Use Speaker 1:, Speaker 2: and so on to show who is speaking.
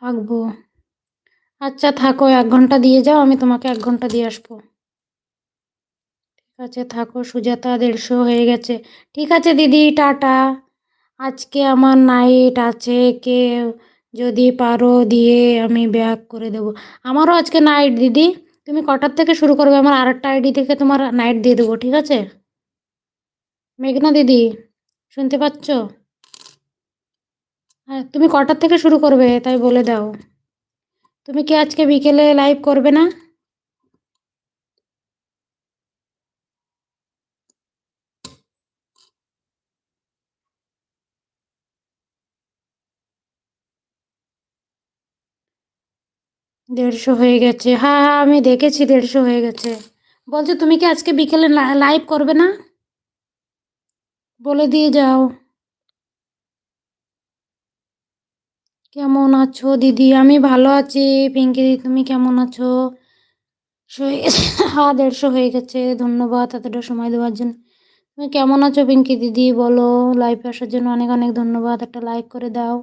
Speaker 1: থাকবো। আচ্ছা থাকো, 1 ঘন্টা দিয়ে যাও, আমি তোমাকে 1 ঘন্টা দিয়ে আসবো। ঠিক আছে থাকো সুজাতা, 150 হয়ে গেছে। ঠিক আছে দিদি, টাটা। আজকে আমার নাইট আছে, কেউ যদি পারো দিয়ে আমি ব্যাক করে দেবো। আমারও আজকে নাইট দিদি। তুমি কটার থেকে শুরু করবে? আমার আরেকটা আইডি থেকে তোমার নাইট দিয়ে দেবো, ঠিক আছে? মেঘনা দিদি, শুনতে পাচ্ছ? হ্যাঁ, তুমি কটার থেকে শুরু করবে তাই বলে দাও। তুমি কি আজকে বিকেলে লাইভ করবে না? 150 হয়ে গেছে, হ্যাঁ হ্যাঁ আমি দেখেছি 150 হয়ে গেছে। বলছো তুমি কি আজকে বিকেলে লাইভ করবে না? বলে দিয়ে যাও। কেমন আছো দিদি? আমি ভালো আছি। পিঙ্কি দিদি তুমি কেমন আছো? হয়ে গেছে, হ্যাঁ 150 হয়ে গেছে। ধন্যবাদ এতটা সময় দেওয়ার জন্য। তুমি কেমন আছো পিঙ্কি দিদি বলো? লাইভে আসার জন্য অনেক অনেক ধন্যবাদ। একটা লাইক করে দাও।